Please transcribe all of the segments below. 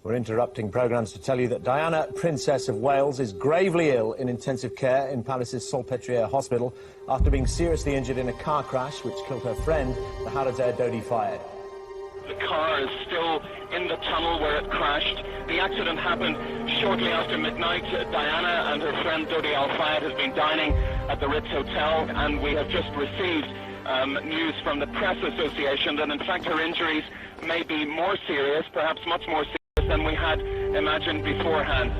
We're interrupting programmes to tell you that Diana, Princess of Wales, is gravely ill in intensive care in Palace's Salpêtrière Hospital after being seriously injured in a car crash which killed her friend, the Harrods Air Dodi fired. The car is still in the tunnel where it crashed. The accident happened shortly after midnight. Diana and her friend Dodi Al Fayed have been dining at the Ritz Hotel, and we have just received news from the Press Association that in fact her injuries may be more serious, perhaps much more serious than we had imagined beforehand.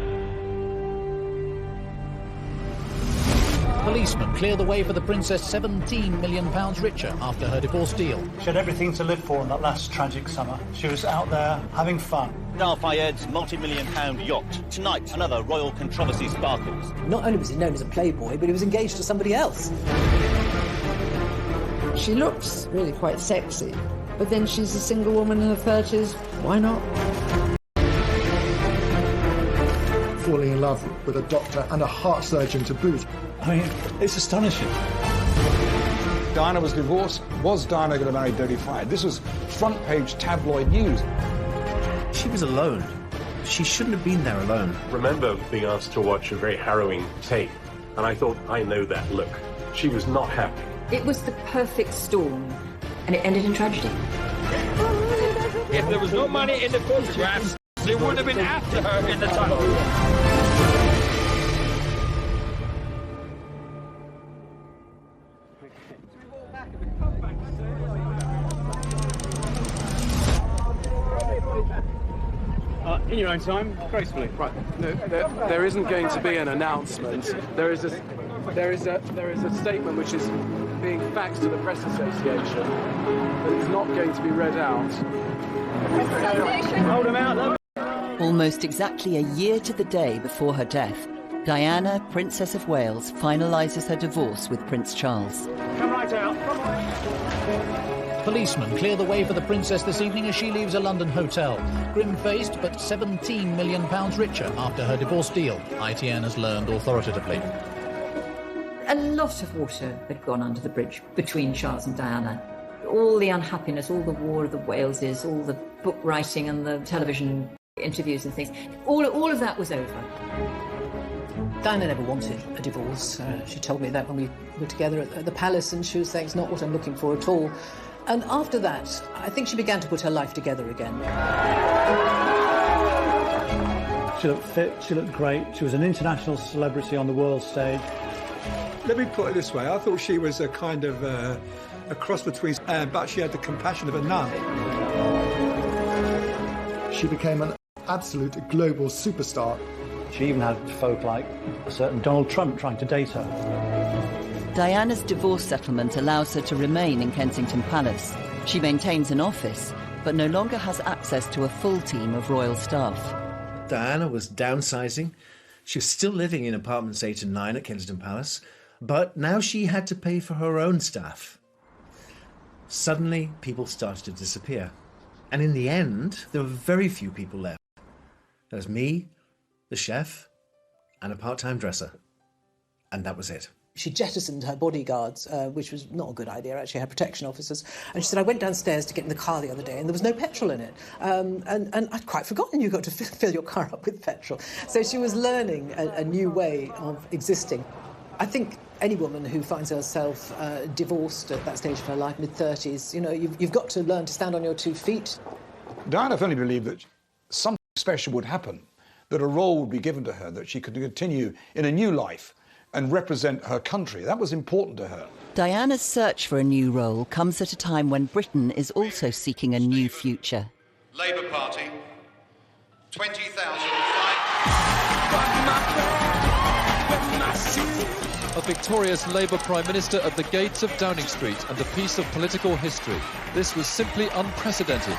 Policemen clear the way for the princess £17 million richer after her divorce deal. She had everything to live for in that last tragic summer. She was out there having fun. Al Fayed's multi-million-pound yacht. Tonight, another royal controversy sparkles. Not only was he known as a playboy, but he was engaged to somebody else. She looks really quite sexy, but then she's a single woman in her 30s. Why not? Falling in love with a doctor and a heart surgeon to boot. I mean, it's astonishing. Diana was divorced. Was Diana going to marry Dodi Fayed? This was front-page tabloid news. She was alone. She shouldn't have been there alone. I remember being asked to watch a very harrowing tape, and I thought, I know that look. She was not happy. It was the perfect storm, and it ended in tragedy. If there was no money in the photographs, they would have been after her in the tunnel. In your own time, gracefully. Right. No, there isn't going to be an announcement. There is a statement which is being faxed to the Press Association, but it's not going to be read out. Hold them out. Almost exactly a year to the day before her death, Diana, Princess of Wales, finalises her divorce with Prince Charles. Come right out. Come right. Policemen clear the way for the princess this evening as she leaves a London hotel. Grim-faced, but £17 million richer after her divorce deal, ITN has learned authoritatively. A lot of water had gone under the bridge between Charles and Diana. All the unhappiness, all the War of the Waleses, all the book writing and the television interviews and things, all of that was over. Diana never wanted a divorce. She told me that when we were together at the palace, and she was saying, it's not what I'm looking for at all. And after that, I think she began to put her life together again. She looked fit, she looked great, she was an international celebrity on the world stage. Let me put it this way, I thought she was a kind of a cross between but she had the compassion of a nun. She became an absolute global superstar. She even had folk like a certain Donald Trump trying to date her. Diana's divorce settlement allows her to remain in Kensington Palace. She maintains an office, but no longer has access to a full team of royal staff. Diana was downsizing. She was still living in apartments 8 and 9 at Kensington Palace, but now she had to pay for her own staff. Suddenly, people started to disappear. And in the end, there were very few people left. There was me, the chef, and a part-time dresser. And that was it. She jettisoned her bodyguards, which was not a good idea, actually, her protection officers. And she said, I went downstairs to get in the car the other day and there was no petrol in it. And I'd quite forgotten you got to fill your car up with petrol. So she was learning a new way of existing. I think any woman who finds herself divorced at that stage of her life, mid-30s, you know, you've got to learn to stand on your 2 feet. Diana firmly believed that something special would happen, that a role would be given to her, that she could continue in a new life and represent her country. That was important to her. Diana's search for a new role comes at a time when Britain is also seeking a new future. Labour Party, 20,000. A victorious Labour Prime Minister at the gates of Downing Street and a piece of political history. This was simply unprecedented.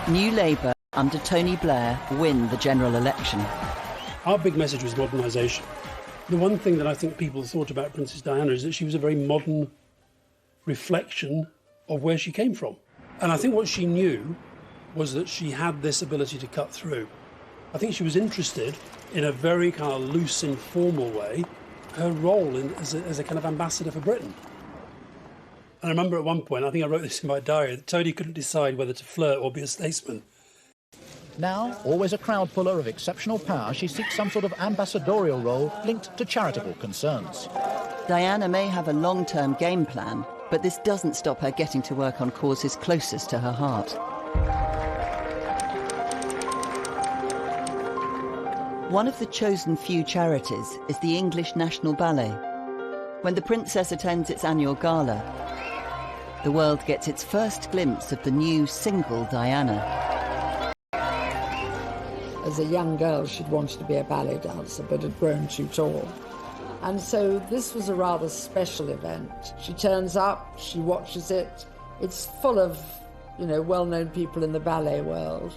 New Labour, under Tony Blair, win the general election. Our big message was modernisation. The one thing that I think people thought about Princess Diana is that she was a very modern reflection of where she came from. And I think what she knew was that she had this ability to cut through. I think she was interested in a very kind of loose, informal way, her role as a kind of ambassador for Britain. And I remember at one point, I think I wrote this in my diary, that Tony couldn't decide whether to flirt or be a statesman. Now, always a crowd puller of exceptional power, she seeks some sort of ambassadorial role linked to charitable concerns. Diana may have a long-term game plan, but this doesn't stop her getting to work on causes closest to her heart. One of the chosen few charities is the English National Ballet. When the Princess attends its annual gala, the world gets its first glimpse of the new single Diana. As a young girl, she'd wanted to be a ballet dancer, but had grown too tall. And so this was a rather special event. She turns up, she watches it. It's full of, well-known people in the ballet world.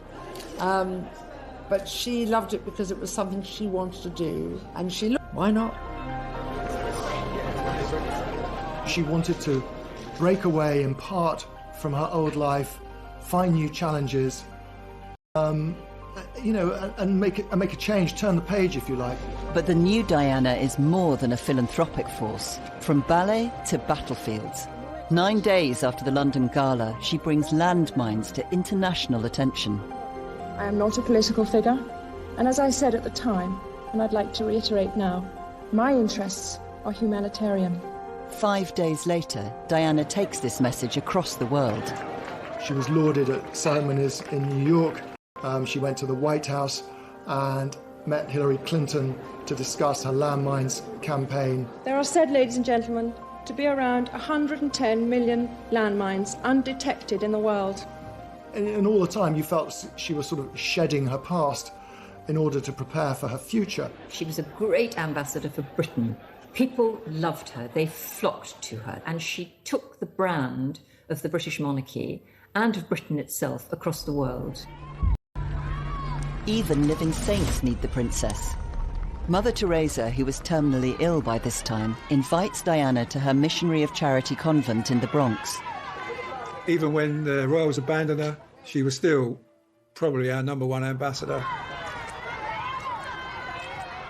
But she loved it because it was something she wanted to do. And she looked, why not? She wanted to break away in part from her old life, find new challenges, and make a change, turn the page, if you like. But the new Diana is more than a philanthropic force. From ballet to battlefields. 9 days after the London Gala, she brings landmines to international attention. I am not a political figure, and as I said at the time, and I'd like to reiterate now, my interests are humanitarian. 5 days later, Diana takes this message across the world. She was lauded at ceremonies in New York. She went to the White House and met Hillary Clinton to discuss her landmines campaign. There are said, ladies and gentlemen, to be around 110 million landmines undetected in the world. And all the time you felt she was sort of shedding her past in order to prepare for her future. She was a great ambassador for Britain. People loved her, they flocked to her, and she took the brand of the British monarchy and of Britain itself across the world. Even living saints need the princess. Mother Teresa, who was terminally ill by this time, invites Diana to her missionary of charity convent in the Bronx. Even when the royals abandoned her, she was still probably our #1 ambassador.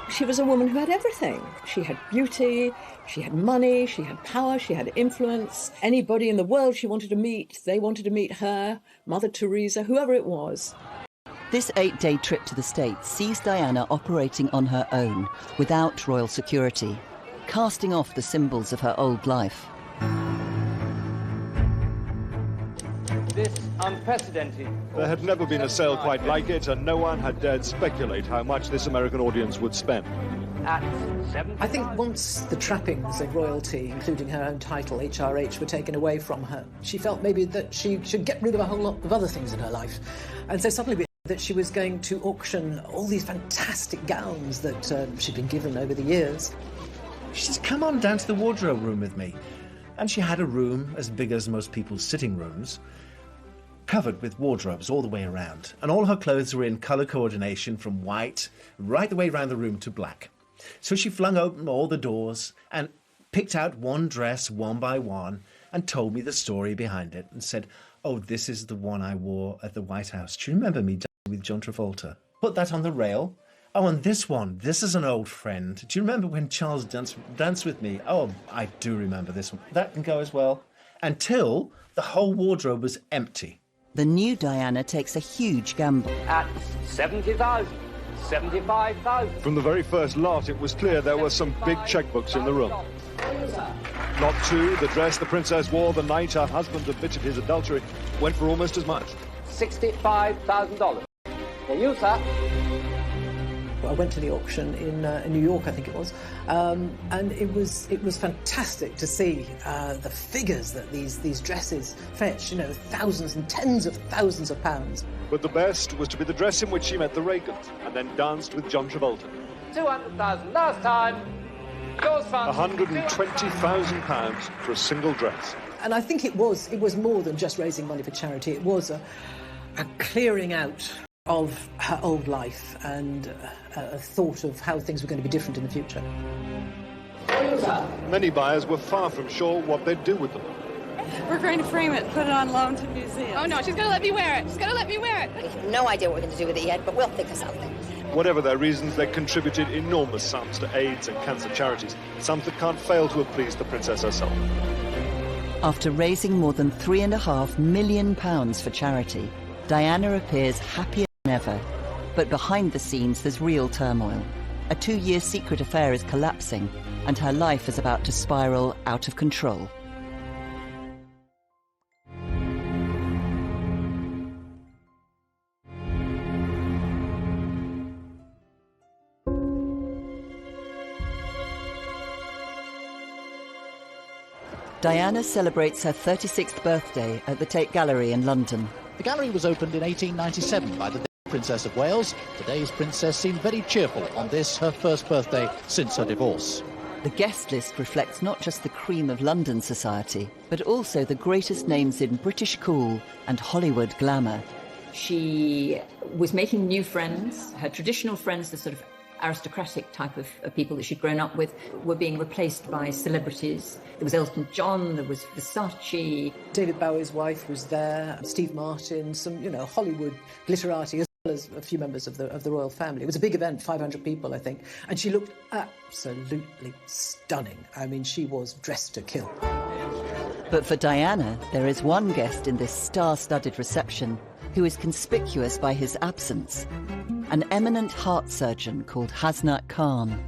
She was a woman who had everything. She had beauty, she had money, she had power, she had influence. Anybody in the world she wanted to meet, they wanted to meet her, Mother Teresa, whoever it was. This 8-day trip to the States sees Diana operating on her own, without royal security, casting off the symbols of her old life. This unprecedented. There had never been a sale quite like it, and no one had dared speculate how much this American audience would spend. I think once the trappings of royalty, including her own title, HRH, were taken away from her, she felt maybe that she should get rid of a whole lot of other things in her life. And so suddenly we that she was going to auction all these fantastic gowns that she'd been given over the years. She says, come on down to the wardrobe room with me. And she had a room as big as most people's sitting rooms, covered with wardrobes all the way around. And all her clothes were in colour coordination from white right the way around the room to black. So she flung open all the doors and picked out one dress one by one and told me the story behind it and said, oh, this is the one I wore at the White House. Do you remember me dancing with John Travolta? Put that on the rail. Oh, and this one, this is an old friend. Do you remember when Charles danced with me? Oh, I do remember this one. That can go as well. Until the whole wardrobe was empty. The new Diana takes a huge gamble. At 70,000, 75,000. From the very first lot, it was clear there were some big checkbooks in the room. Lot 2, the dress the princess wore the night her husband admitted his adultery, went for almost as much. $65,000. For you, sir. I went to the auction in New York, I think it was, and it was fantastic to see the figures that these dresses fetch. You know, thousands and tens of thousands of pounds. But the best was to be the dress in which she met the Reagans and then danced with John Travolta. 200,000 last time. £120,000 for a single dress. And I think it was more than just raising money for charity. It was a clearing out of her old life and a thought of how things were going to be different in the future. Many buyers were far from sure what they'd do with them. We're going to frame it, put it on loan to museums. Oh no, she's going to let me wear it. She's going to let me wear it. We have no idea what we're going to do with it yet, but we'll think of something. Whatever their reasons, they contributed enormous sums to AIDS and cancer charities, sums that can't fail to have pleased the princess herself. After raising more than £3.5 million for charity, Diana appears happier than ever. But behind the scenes, there's real turmoil. A 2-year secret affair is collapsing, and her life is about to spiral out of control. Diana celebrates her 36th birthday at the Tate Gallery in London. The gallery was opened in 1897 by the Princess of Wales. Today's princess seemed very cheerful on this, her first birthday since her divorce. The guest list reflects not just the cream of London society, but also the greatest names in British cool and Hollywood glamour. She was making new friends. Her traditional friends, the sort of aristocratic type of people that she'd grown up with, were being replaced by celebrities. There was Elton John, there was Versace. David Bowie's wife was there, Steve Martin, some, Hollywood glitterati, as well as a few members of the royal family. It was a big event, 500 people, I think, and she looked absolutely stunning. I mean, she was dressed to kill. But for Diana, there is one guest in this star-studded reception who is conspicuous by his absence. An eminent heart surgeon called Hasnat Khan.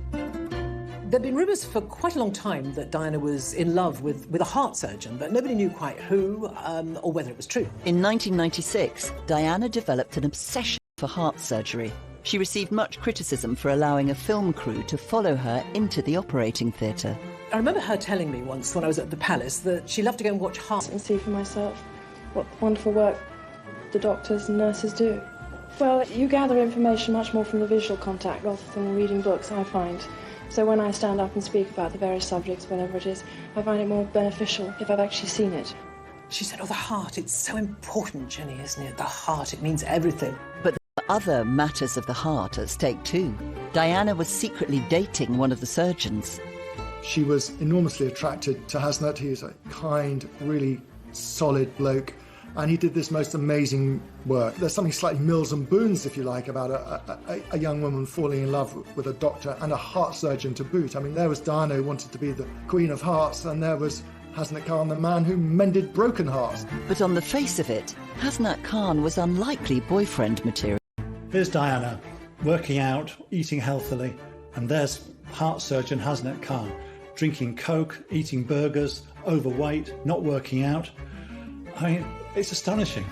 There'd been rumours for quite a long time that Diana was in love with a heart surgeon, but nobody knew quite who or whether it was true. In 1996, Diana developed an obsession for heart surgery. She received much criticism for allowing a film crew to follow her into the operating theatre. I remember her telling me once when I was at the palace that she loved to go and watch heart and see for myself what wonderful work the doctors and nurses do. Well, you gather information much more from the visual contact rather than reading books, I find. So when I stand up and speak about the various subjects, whatever it is, I find it more beneficial if I've actually seen it. She said, the heart, it's so important, Jenny, isn't it? The heart, it means everything. But there are other matters of the heart at stake too. Diana was secretly dating one of the surgeons. She was enormously attracted to Hasnat. He was a kind, really solid bloke. And he did this most amazing work. There's something slightly Mills and Boons, if you like, about a young woman falling in love with a doctor and a heart surgeon to boot. I mean, there was Diana who wanted to be the Queen of Hearts, and there was Hasnat Khan, the man who mended broken hearts. But on the face of it, Hasnat Khan was unlikely boyfriend material. Here's Diana, working out, eating healthily, and there's heart surgeon Hasnat Khan, drinking Coke, eating burgers, overweight, not working out. I mean, it's astonishing.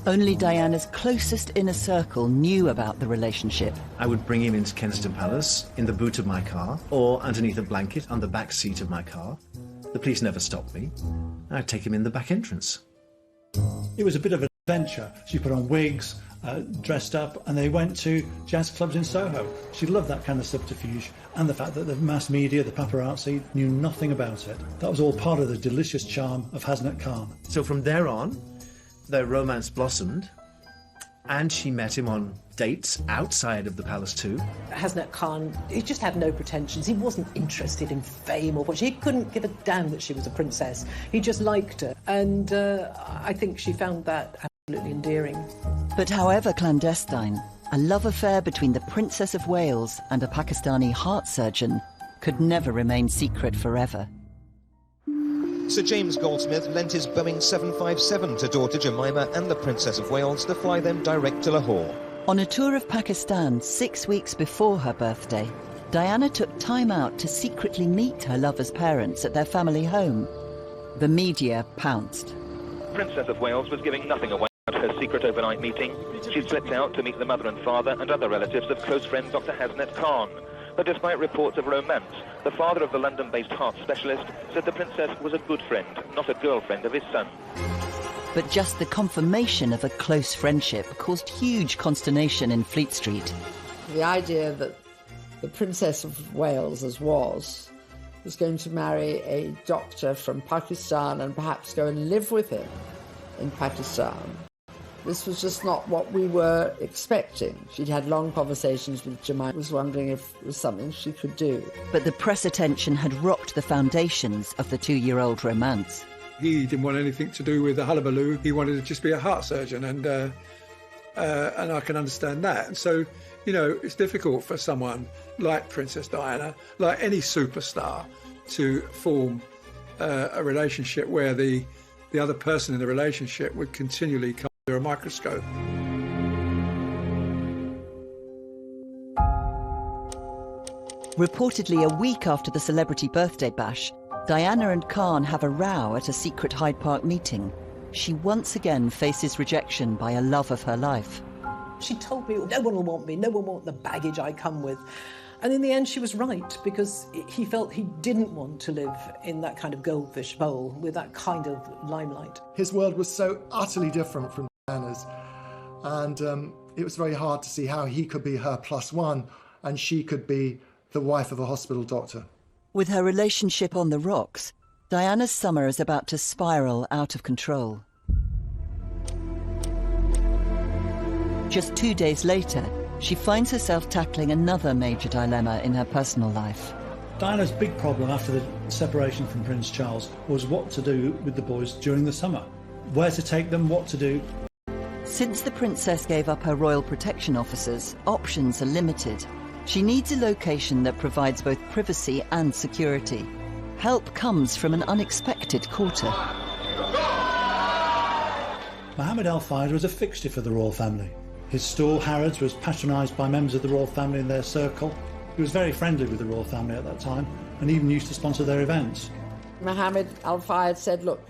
Only Diana's closest inner circle knew about the relationship. I would bring him into Kensington Palace in the boot of my car or underneath a blanket on the back seat of my car. The police never stopped me. I'd take him in the back entrance. It was a bit of an adventure. She put on wigs, dressed up, and they went to jazz clubs in Soho. She loved that kind of subterfuge, and the fact that the mass media, the paparazzi, knew nothing about it. That was all part of the delicious charm of Hasnat Khan. So from there on, their romance blossomed, and she met him on dates outside of the palace too. Hasnat Khan, he just had no pretensions. He wasn't interested in fame or what. He couldn't give a damn that she was a princess. He just liked her, and I think she found that absolutely endearing. But however clandestine, a love affair between the Princess of Wales and a Pakistani heart surgeon could never remain secret forever. Sir James Goldsmith lent his Boeing 757 to daughter Jemima and the Princess of Wales to fly them direct to Lahore. On a tour of Pakistan 6 weeks before her birthday, Diana took time out to secretly meet her lover's parents at their family home. The media pounced. Princess of Wales was giving nothing away about her secret overnight meeting. She slipped out to meet the mother and father and other relatives of close friend Dr. Hasnat Khan. But despite reports of romance, the father of the London-based heart specialist said the princess was a good friend, not a girlfriend of his son. But just the confirmation of a close friendship caused huge consternation in Fleet Street. The idea that the Princess of Wales, as was going to marry a doctor from Pakistan and perhaps go and live with him in Pakistan. This was just not what we were expecting. She'd had long conversations with Jemima, was wondering if it was something she could do. But the press attention had rocked the foundations of the 2-year-old romance. He didn't want anything to do with the hullabaloo. He wanted to just be a heart surgeon, and I can understand that. And so, you know, it's difficult for someone like Princess Diana, like any superstar, to form a relationship where the other person in the relationship would continually come under a microscope. Reportedly a week after the celebrity birthday bash, Diana and Khan have a row at a secret Hyde Park meeting. She once again faces rejection by a love of her life. She told me, no one will want me, no one will want the baggage I come with. And in the end, she was right, because he felt he didn't want to live in that kind of goldfish bowl with that kind of limelight. His world was so utterly different from Diana's, and it was very hard to see how he could be her plus one and she could be the wife of a hospital doctor. With her relationship on the rocks, Diana's summer is about to spiral out of control. Just 2 days later, she finds herself tackling another major dilemma in her personal life. Diana's big problem after the separation from Prince Charles was what to do with the boys during the summer. Where to take them, what to do. Since the princess gave up her royal protection officers, options are limited. She needs a location that provides both privacy and security. Help comes from an unexpected quarter. Mohammed Al Fayed was a fixture for the royal family. His stall, Harrods, was patronised by members of the royal family in their circle. He was very friendly with the royal family at that time and even used to sponsor their events. Mohammed Al Fayed said, look,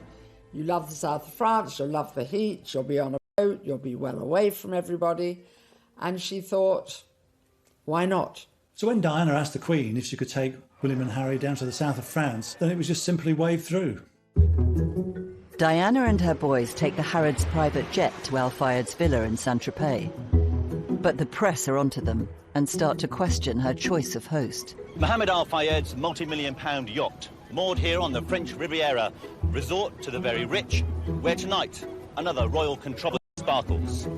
you love the south of France, you'll love the heat, you'll be on a boat, you'll be well away from everybody. And she thought, why not? So when Diana asked the Queen if she could take William and Harry down to the south of France, then it was just simply waved through. Diana and her boys take the Harrods' private jet to Al Fayed's villa in Saint-Tropez. But the press are onto them and start to question her choice of host. Mohammed Al Fayed's multi-million-pound yacht, moored here on the French Riviera, resort to the very rich, where tonight another royal controversy sparkles.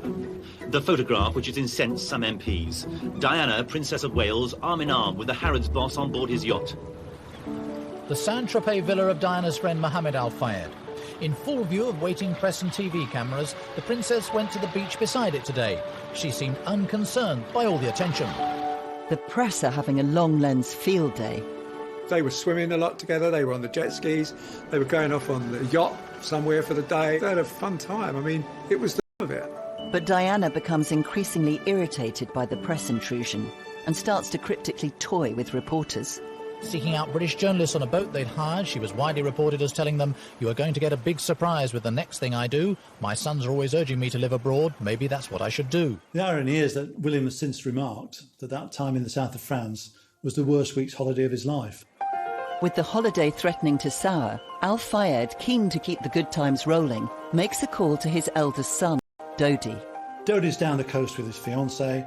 The photograph, which has incensed some MPs. Diana, Princess of Wales, arm in arm with the Harrods boss on board his yacht. The Saint-Tropez villa of Diana's friend Mohammed Al Fayed. In full view of waiting press and TV cameras, the princess went to the beach beside it today. She seemed unconcerned by all the attention. The press are having a long-lens field day. They were swimming a lot together, they were on the jet skis, they were going off on the yacht somewhere for the day. They had a fun time. I mean, it was the of it. But Diana becomes increasingly irritated by the press intrusion and starts to cryptically toy with reporters. Seeking out British journalists on a boat they'd hired, she was widely reported as telling them, you are going to get a big surprise with the next thing I do. My sons are always urging me to live abroad. Maybe that's what I should do. The irony is that William has since remarked that that time in the south of France was the worst week's holiday of his life. With the holiday threatening to sour, Al Fayed, keen to keep the good times rolling, makes a call to his eldest son, Dodi. Dodi's down the coast with his fiancée.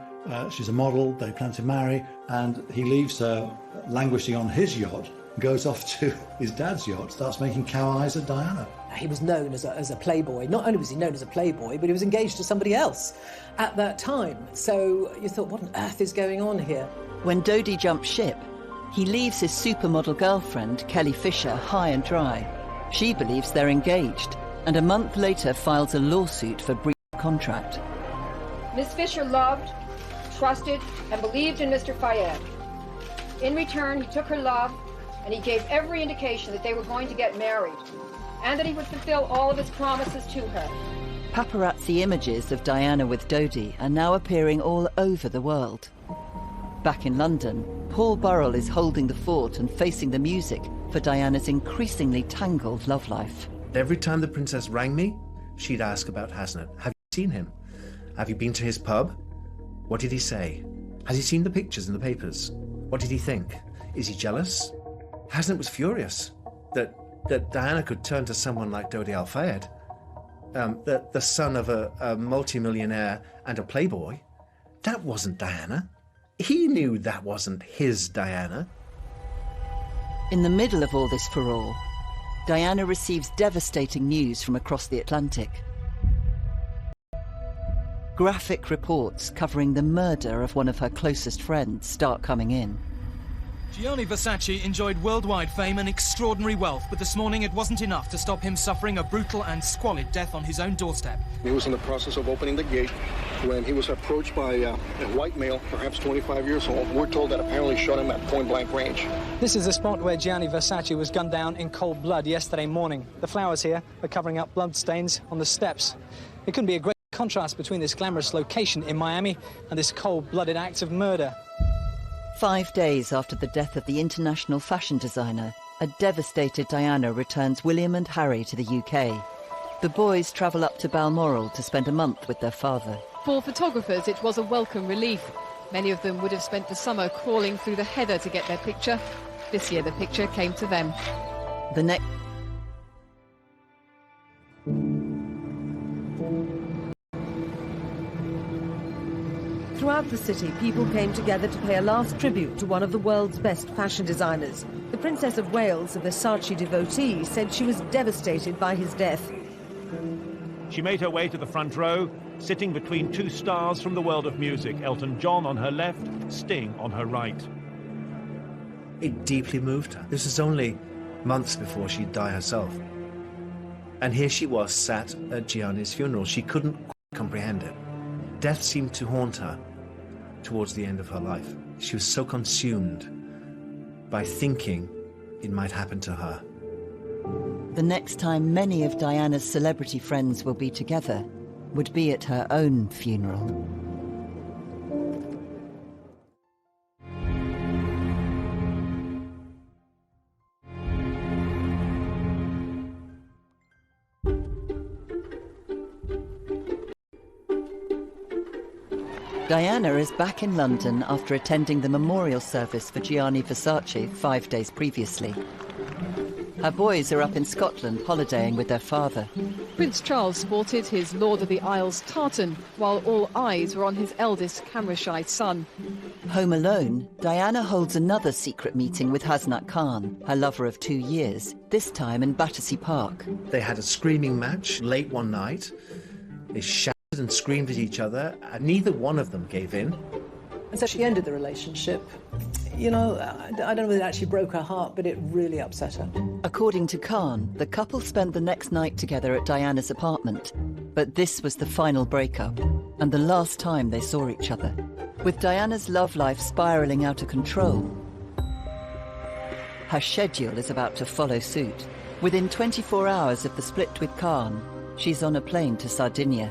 She's a model, they plan to marry, and he leaves her languishing on his yacht, goes off to his dad's yacht, starts making cow eyes at Diana. He was known as a playboy. Not only was he known as a playboy, but he was engaged to somebody else at that time. So you thought, what on earth is going on here? When Dodi jumps ship, he leaves his supermodel girlfriend, Kelly Fisher, high and dry. She believes they're engaged, and a month later files a lawsuit for breach of contract. Miss Fisher loved, trusted, and believed in Mr. Fayed. In return, he took her love, and he gave every indication that they were going to get married, and that he would fulfill all of his promises to her. Paparazzi images of Diana with Dodi are now appearing all over the world. Back in London, Paul Burrell is holding the fort and facing the music for Diana's increasingly tangled love life. Every time the princess rang me, she'd ask about Hasnett. Have you seen him? Have you been to his pub? What did he say? Has he seen the pictures in the papers? What did he think? Is he jealous? Hasnett was furious that Diana could turn to someone like Dodi Al Fayed, the son of a multimillionaire and a playboy. That wasn't Diana. He knew that wasn't his Diana. In the middle of all this furore, Diana receives devastating news from across the Atlantic. Graphic reports covering the murder of one of her closest friends start coming in. Gianni Versace enjoyed worldwide fame and extraordinary wealth, but this morning it wasn't enough to stop him suffering a brutal and squalid death on his own doorstep. He was in the process of opening the gate when he was approached by a white male, perhaps 25 years old. We're told that apparently shot him at point-blank range. This is the spot where Gianni Versace was gunned down in cold blood yesterday morning. The flowers here are covering up blood stains on the steps. It couldn't be a great contrast between this glamorous location in Miami and this cold-blooded act of murder. 5 days after the death of the international fashion designer, a devastated Diana returns William and Harry to the UK. The boys travel up to Balmoral to spend a month with their father. For photographers, it was a welcome relief. Many of them would have spent the summer crawling through the heather to get their picture. This year, the picture came to them. The next... Throughout the city, people came together to pay a last tribute to one of the world's best fashion designers. The Princess of Wales, a Versace devotee, said she was devastated by his death. She made her way to the front row, sitting between two stars from the world of music, Elton John on her left, Sting on her right. It deeply moved her. This was only months before she'd die herself. And here she was, sat at Gianni's funeral. She couldn't comprehend it. Death seemed to haunt her towards the end of her life. She was so consumed by thinking it might happen to her. The next time many of Diana's celebrity friends will be together would be at her own funeral. Diana is back in London after attending the memorial service for Gianni Versace 5 days previously. Her boys are up in Scotland holidaying with their father. Prince Charles sported his Lord of the Isles tartan, while all eyes were on his eldest camera-shy son. Home alone, Diana holds another secret meeting with Hasnat Khan, her lover of 2 years, this time in Battersea Park. They had a screaming match late one night. They shouted and screamed at each other, and neither one of them gave in. And so she ended the relationship. You know, I don't know whether it actually broke her heart, but it really upset her. According to Khan, the couple spent the next night together at Diana's apartment. But this was the final breakup, and the last time they saw each other. With Diana's love life spiralling out of control, her schedule is about to follow suit. Within 24 hours of the split with Khan, she's on a plane to Sardinia.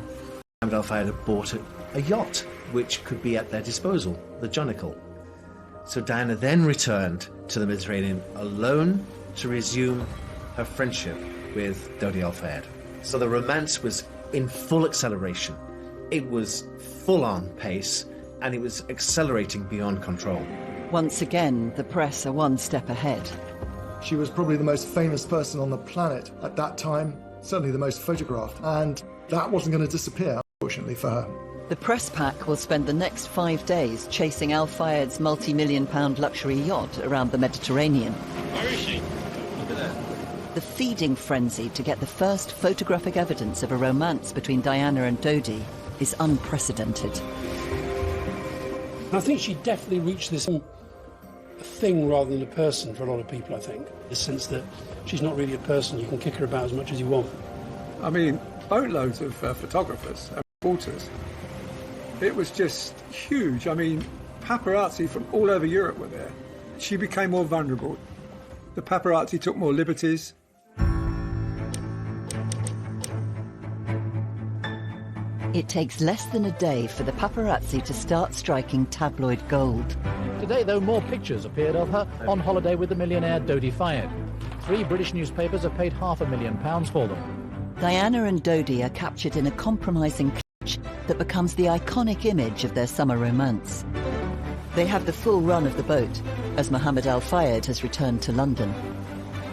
Mohammed Al Fayed had bought a yacht, which could be at their disposal, the Jonicle. So Diana then returned to the Mediterranean alone to resume her friendship with Dodi Al Fayed. So the romance was in full acceleration. It was full-on pace, and it was accelerating beyond control. Once again, the press are one step ahead. She was probably the most famous person on the planet at that time, certainly the most photographed, and that wasn't going to disappear, unfortunately for her. The press pack will spend the next 5 days chasing Al Fayed's multi-million-pound luxury yacht around the Mediterranean. Where is she? Look at that. The feeding frenzy to get the first photographic evidence of a romance between Diana and Dodi is unprecedented. I think she definitely reached this thing rather than a person for a lot of people, I think. The sense that she's not really a person, you can kick her about as much as you want. I mean, boatloads of photographers and reporters. It was just huge. I mean, paparazzi from all over Europe were there. She became more vulnerable. The paparazzi took more liberties. It takes less than a day for the paparazzi to start striking tabloid gold. Today, though, more pictures appeared of her on holiday with the millionaire Dodi Fayed. 3 British newspapers have paid £500,000 for them. Diana and Dodi are captured in a compromising clutch that becomes the iconic image of their summer romance. They have the full run of the boat, as Mohammed Al Fayed has returned to London.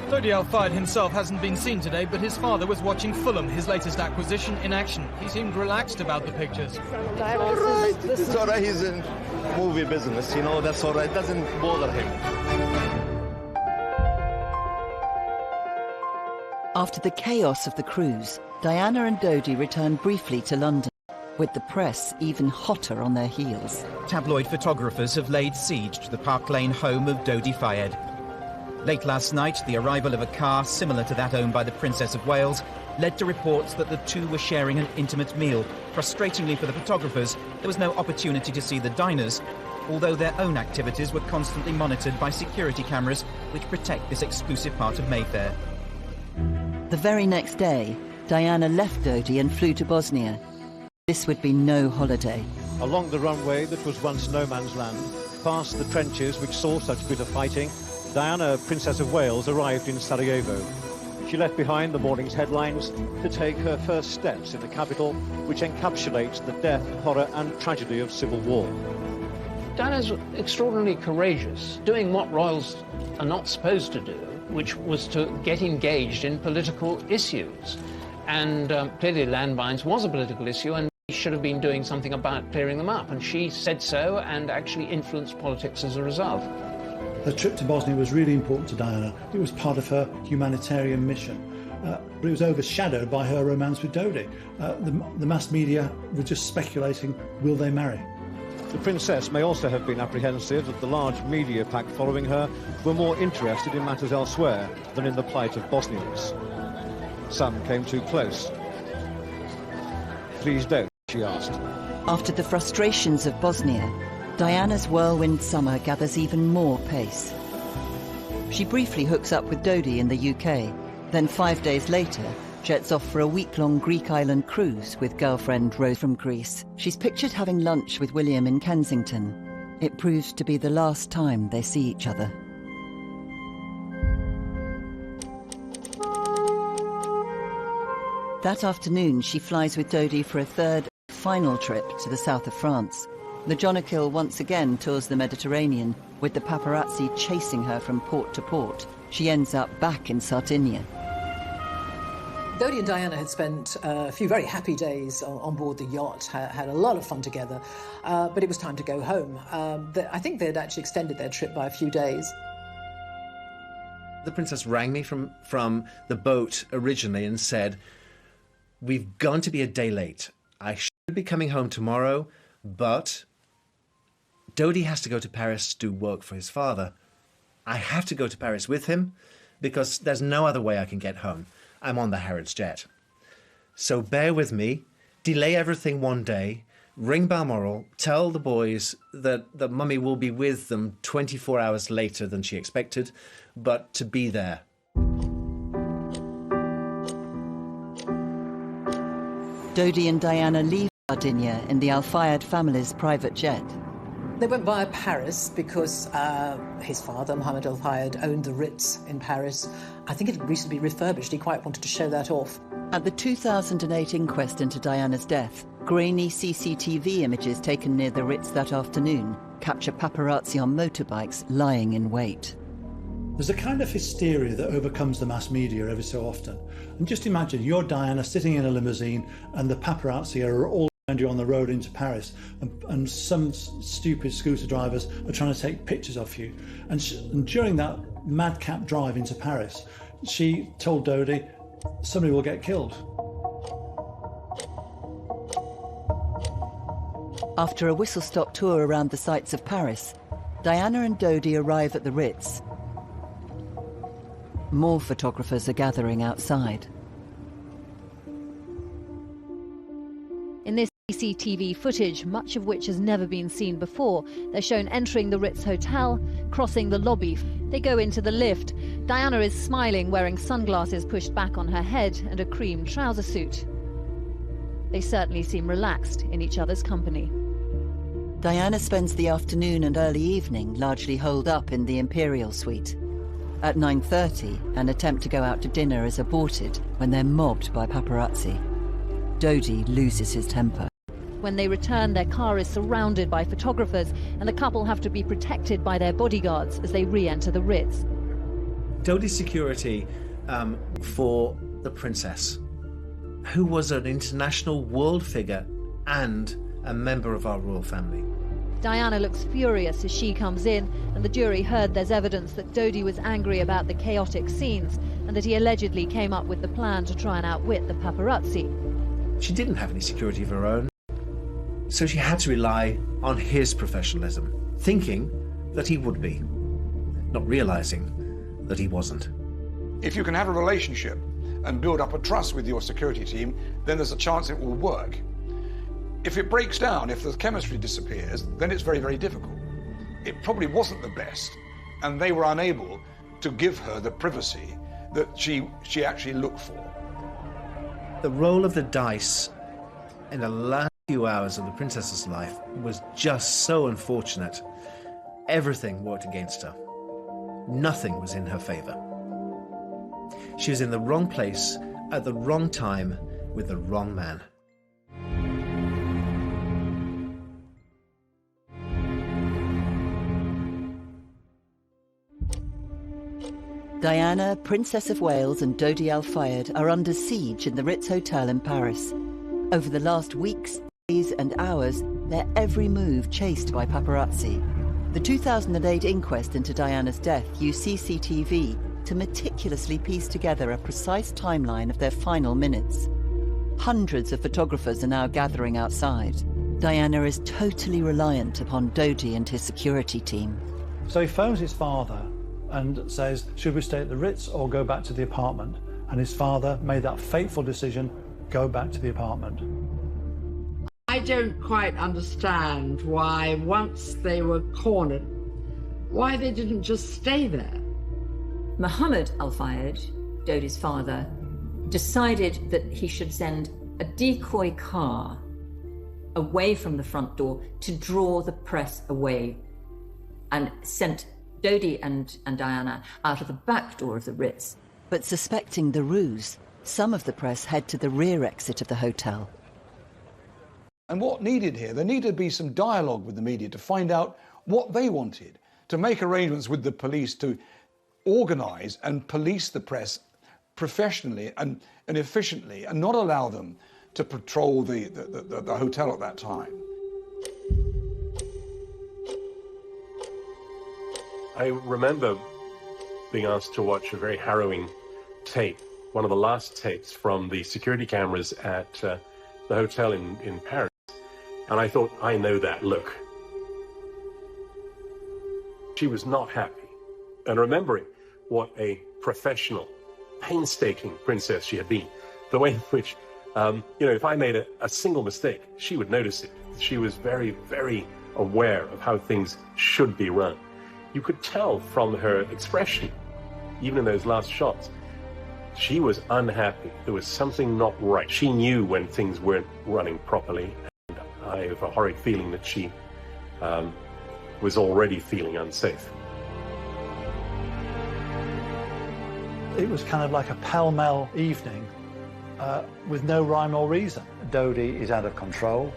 Dodi Al Fayed himself hasn't been seen today, but his father was watching Fulham, his latest acquisition, in action. He seemed relaxed about the pictures. All right, it's all right. He's in movie business, you know, that's all right. It doesn't bother him. After the chaos of the cruise, Diana and Dodi return briefly to London, with the press even hotter on their heels. Tabloid photographers have laid siege to the Park Lane home of Dodi Fayed. Late last night, the arrival of a car similar to that owned by the Princess of Wales led to reports that the two were sharing an intimate meal. Frustratingly for the photographers, there was no opportunity to see the diners, although their own activities were constantly monitored by security cameras which protect this exclusive part of Mayfair. The very next day, Diana left Dodi and flew to Bosnia. This would be no holiday. Along the runway that was once no man's land, past the trenches which saw such bitter fighting, Diana, Princess of Wales, arrived in Sarajevo. She left behind the morning's headlines to take her first steps in the capital, which encapsulates the death, horror and tragedy of civil war. Diana's extraordinarily courageous, doing what royals are not supposed to do, which was to get engaged in political issues. And clearly landmines was a political issue, and she should have been doing something about clearing them up. And she said so and actually influenced politics as a result. Her trip to Bosnia was really important to Diana. It was part of her humanitarian mission. But it was overshadowed by her romance with Dodi. The mass media were just speculating, will they marry? The princess may also have been apprehensive that the large media pack following her were more interested in matters elsewhere than in the plight of Bosnians. Some came too close. Please don't, she asked. After the frustrations of Bosnia, Diana's whirlwind summer gathers even more pace. She briefly hooks up with Dodi in the UK, then 5 days later jets off for a week-long Greek island cruise with girlfriend Rose from Greece. She's pictured having lunch with William in Kensington. It proves to be the last time they see each other. That afternoon, she flies with Dodi for a third, final trip to the south of France. The Jonakil once again tours the Mediterranean, with the paparazzi chasing her from port to port. She ends up back in Sardinia. Dodi and Diana had spent a few very happy days on board the yacht, had a lot of fun together, but it was time to go home. I think they'd actually extended their trip by a few days. The princess rang me from the boat originally and said, "We've gone to be a day late. I should be coming home tomorrow, but Dodi has to go to Paris to do work for his father. I have to go to Paris with him because there's no other way I can get home. I'm on the Harrods jet. So bear with me, delay everything one day, ring Balmoral, tell the boys that Mummy will be with them 24 hours later than she expected, but to be there." Dodi and Diana leave Sardinia in the Al Fayed family's private jet. They went via Paris because his father, Mohammed Al Fayed, owned the Ritz in Paris. I think it had recently refurbished. He quite wanted to show that off. At the 2008 inquest into Diana's death, grainy CCTV images taken near the Ritz that afternoon capture paparazzi on motorbikes lying in wait. There's a kind of hysteria that overcomes the mass media every so often. And just imagine you're Diana sitting in a limousine and the paparazzi are all around you on the road into Paris, and some stupid scooter drivers are trying to take pictures of you. And during that madcap drive into Paris, she told Dodi, somebody will get killed. After a whistle-stop tour around the sights of Paris, Diana and Dodi arrive at the Ritz. More photographers are gathering outside. In this CCTV footage, much of which has never been seen before, they're shown entering the Ritz Hotel, crossing the lobby. They go into the lift. Diana is smiling, wearing sunglasses pushed back on her head and a cream trouser suit. They certainly seem relaxed in each other's company. Diana spends the afternoon and early evening largely holed up in the Imperial Suite. At 9:30, an attempt to go out to dinner is aborted when they're mobbed by paparazzi. Dodi loses his temper. When they return, their car is surrounded by photographers, and the couple have to be protected by their bodyguards as they re-enter the Ritz. Dodi's security for the princess, who was an international world figure and a member of our royal family. Diana looks furious as she comes in, and the jury heard there's evidence that Dodi was angry about the chaotic scenes and that he allegedly came up with the plan to try and outwit the paparazzi. She didn't have any security of her own, so she had to rely on his professionalism, thinking that he would be, not realizing that he wasn't. If you can have a relationship and build up a trust with your security team, then there's a chance it will work. If it breaks down, if the chemistry disappears, then it's very, very difficult. It probably wasn't the best, and they were unable to give her the privacy that she actually looked for. The roll of the dice in the last few hours of the princess's life was just so unfortunate. Everything worked against her. Nothing was in her favour. She was in the wrong place at the wrong time with the wrong man. Diana, Princess of Wales and Dodi Al Fayed are under siege in the Ritz Hotel in Paris. Over the last weeks, days and hours, their every move chased by paparazzi. The 2008 inquest into Diana's death used CCTV to meticulously piece together a precise timeline of their final minutes. Hundreds of photographers are now gathering outside. Diana is totally reliant upon Dodi and his security team. So he phones his father and says, should we stay at the Ritz or go back to the apartment? And his father made that fateful decision, go back to the apartment. I don't quite understand why, once they were cornered, why they didn't just stay there. Mohammed Al Fayed, Dodi's father, decided that he should send a decoy car away from the front door to draw the press away, and sent Dodi and Diana out of the back door of the Ritz. But suspecting the ruse, some of the press head to the rear exit of the hotel. And what needed here, there needed to be some dialogue with the media to find out what they wanted, to make arrangements with the police to organise and police the press professionally and efficiently, and not allow them to patrol the hotel at that time. I remember being asked to watch a very harrowing tape, one of the last tapes from the security cameras at the hotel in Paris. And I thought, I know that look. She was not happy. And remembering what a professional, painstaking princess she had been, the way in which, if I made a single mistake, she would notice it. She was very, very aware of how things should be run. You could tell from her expression, even in those last shots, she was unhappy. There was something not right. She knew when things weren't running properly. And I have a horrid feeling that she was already feeling unsafe. It was kind of like a pell-mell evening with no rhyme or reason. Dodi is out of control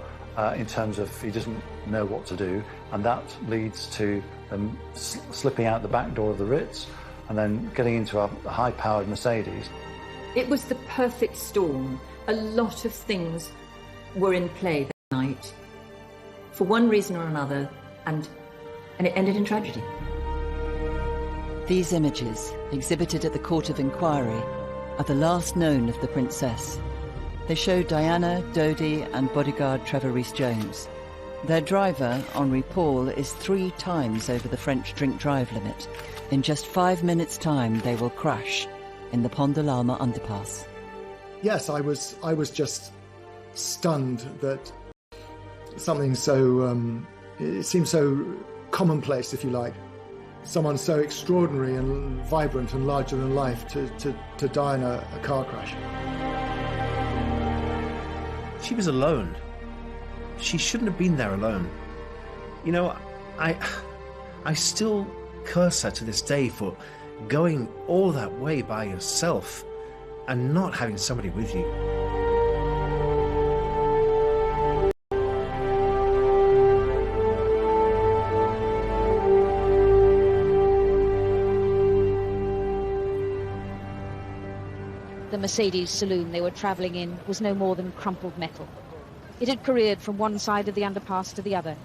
in terms of he doesn't know what to do, and that leads to them slipping out the back door of the Ritz and then getting into a high-powered Mercedes. It was the perfect storm. A lot of things were in play that night, for one reason or another, and it ended in tragedy. These images, exhibited at the Court of Inquiry, are the last known of the princess. They show Diana, Dodi and bodyguard Trevor Rhys-Jones. Their driver, Henri Paul, is 3 times over the French drink-drive limit. In just 5 minutes' time, they will crash in the Pont de l'Alma underpass. Yes, I was just stunned that something so, it seems so commonplace, if you like. Someone so extraordinary and vibrant and larger than life to die in a car crash. She was alone. She shouldn't have been there alone. You know, I still curse her to this day for going all that way by yourself and not having somebody with you. The Mercedes saloon they were travelling in was no more than crumpled metal. It had careered from one side of the underpass to the other.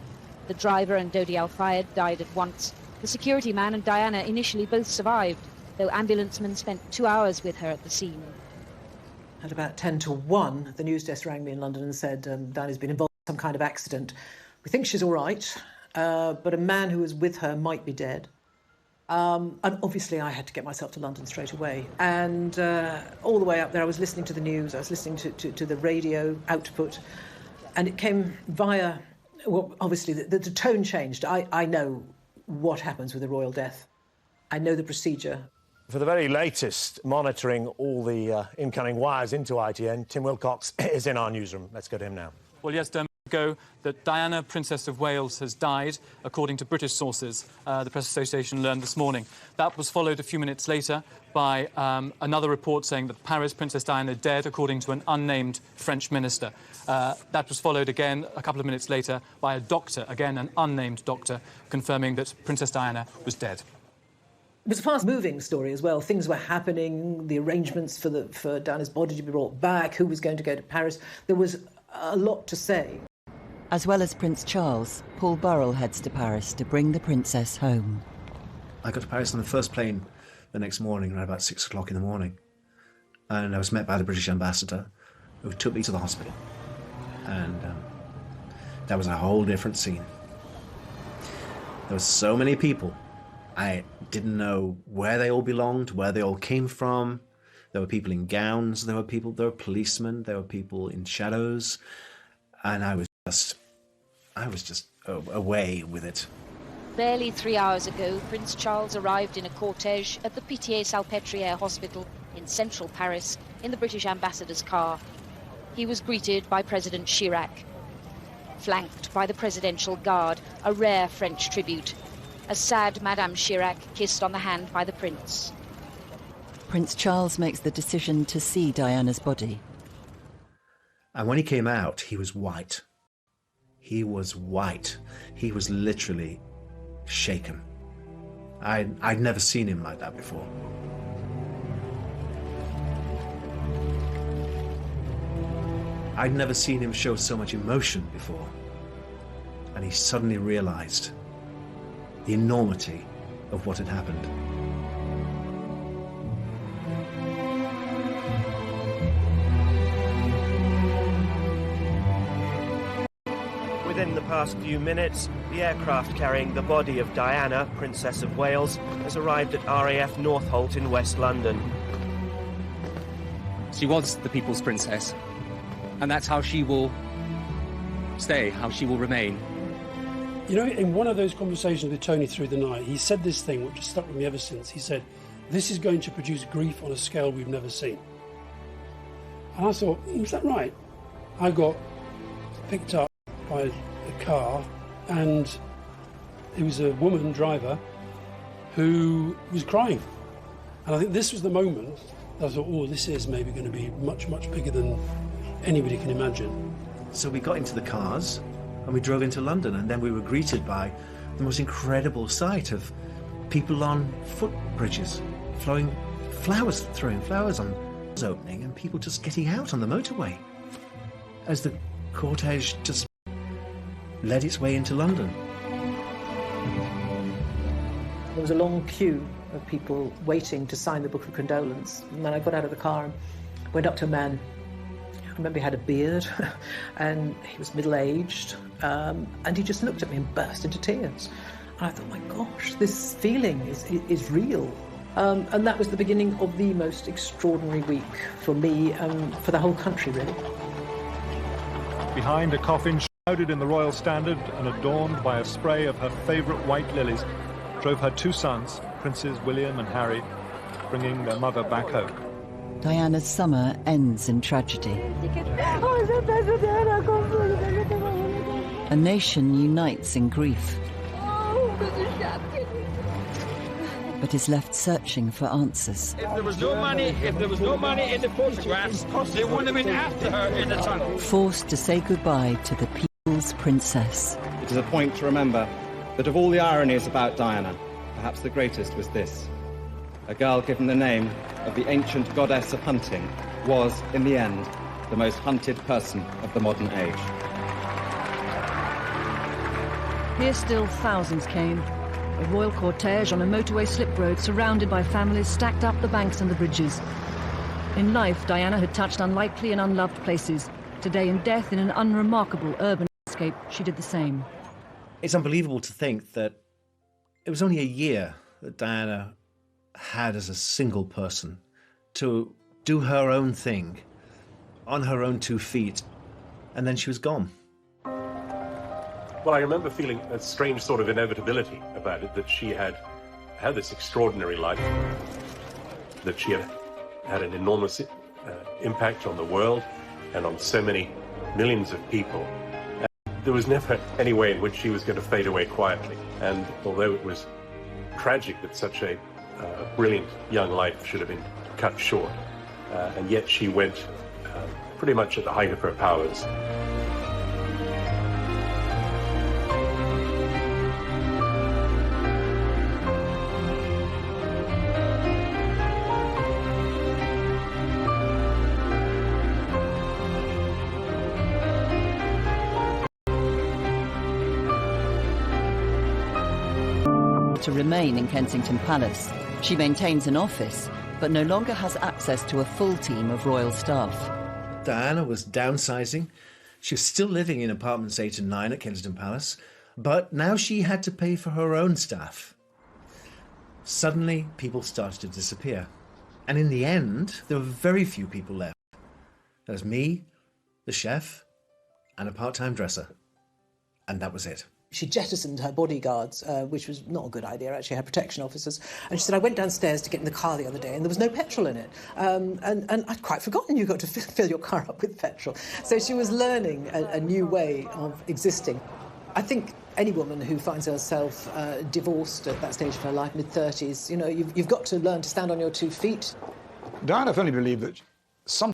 The driver and Dodi Al Fayed died at once. The security man and Diana initially both survived, though ambulancemen spent 2 hours with her at the scene. At about 10 to 1, the news desk rang me in London and said Diana's been involved in some kind of accident. We think she's all right, but a man who was with her might be dead. And obviously I had to get myself to London straight away. And all the way up there I was listening to the news, I was listening to the radio output, and it came via, well, obviously the tone changed. I know what happens with a royal death. I know the procedure. For the very latest, monitoring all the incoming wires into ITN, Tim Wilcox is in our newsroom. Let's go to him now. Well, yes, Dermot, ago that Diana, Princess of Wales, has died, according to British sources, the Press Association learned this morning. That was followed a few minutes later by another report saying that Paris, Princess Diana dead, according to an unnamed French minister. That was followed again a couple of minutes later by a doctor, again an unnamed doctor, confirming that Princess Diana was dead. It was a fast-moving story as well. Things were happening, the arrangements for Diana's body to be brought back, who was going to go to Paris. There was a lot to say. As well as Prince Charles, Paul Burrell heads to Paris to bring the princess home. I got to Paris on the first plane the next morning, around about 6 o'clock in the morning. And I was met by the British ambassador, who took me to the hospital. And that was a whole different scene. There were so many people. I didn't know where they all belonged, where they all came from. There were people in gowns, there were policemen, there were people in shadows, and I was just away with it. Barely 3 hours ago, Prince Charles arrived in a cortege at the Pitié-Salpêtrière Hospital in central Paris in the British ambassador's car. He was greeted by President Chirac, flanked by the Presidential Guard, a rare French tribute. A sad Madame Chirac kissed on the hand by the Prince. Prince Charles makes the decision to see Diana's body. And when he came out, he was white. He was white. He was literally shaken. I'd never seen him like that before. I'd never seen him show so much emotion before. And he suddenly realized the enormity of what had happened. Within the past few minutes, the aircraft carrying the body of Diana, Princess of Wales, has arrived at RAF Northolt in West London. She was the people's princess, and that's how she will stay, how she will remain. You know, in one of those conversations with Tony through the night, he said this thing which has stuck with me ever since. He said, "This is going to produce grief on a scale we've never seen." And I thought, is that right? I got picked up by a car, and it was a woman driver who was crying. And I think this was the moment that I thought, oh, this is maybe going to be much, much bigger than anybody can imagine. So we got into the cars and we drove into London, and then we were greeted by the most incredible sight of people on footbridges, throwing flowers on opening, and people just getting out on the motorway as the cortege just led its way into London. There was a long queue of people waiting to sign the book of condolence. And then I got out of the car and went up to a man. I remember he had a beard and he was middle-aged, and he just looked at me and burst into tears. And I thought, my gosh, this feeling is real. And that was the beginning of the most extraordinary week for me and for the whole country, really. Behind a coffin shrouded in the royal standard and adorned by a spray of her favourite white lilies, drove her two sons, Princes William and Harry, bringing their mother back home. Diana's summer ends in tragedy. A nation unites in grief, but is left searching for answers. If there was no money in the photographs, they wouldn't have been after her in the tunnel. Forced to say goodbye to the people's princess. It is a point to remember that of all the ironies about Diana, perhaps the greatest was this. A girl given the name of the ancient goddess of hunting was, in the end, the most hunted person of the modern age. Here still thousands came. A royal cortege on a motorway slip road surrounded by families stacked up the banks and the bridges. In life, Diana had touched unlikely and unloved places. Today, in death, in an unremarkable urban landscape, she did the same. It's unbelievable to think that it was only a year that Diana had as a single person to do her own thing on her own 2 feet, and then she was gone. Well, I remember feeling a strange sort of inevitability about it, that she had had this extraordinary life, that she had an enormous impact on the world and on so many millions of people. And there was never any way in which she was going to fade away quietly. And although it was tragic that such a brilliant young life should have been cut short, and yet she went pretty much at the height of her powers. To remain in Kensington Palace. She maintains an office, but no longer has access to a full team of royal staff. Diana was downsizing. She was still living in apartments 8 and 9 at Kensington Palace, but now she had to pay for her own staff. Suddenly, people started to disappear. And in the end, there were very few people left. There was me, the chef, and a part-time dresser. And that was it. She jettisoned her bodyguards, which was not a good idea, actually, her protection officers. And she said, I went downstairs to get in the car the other day and there was no petrol in it. And I'd quite forgotten you've got to fill your car up with petrol. So she was learning a new way of existing. I think any woman who finds herself divorced at that stage of her life, mid-30s, you know, you've got to learn to stand on your 2 feet. Diana firmly believed that some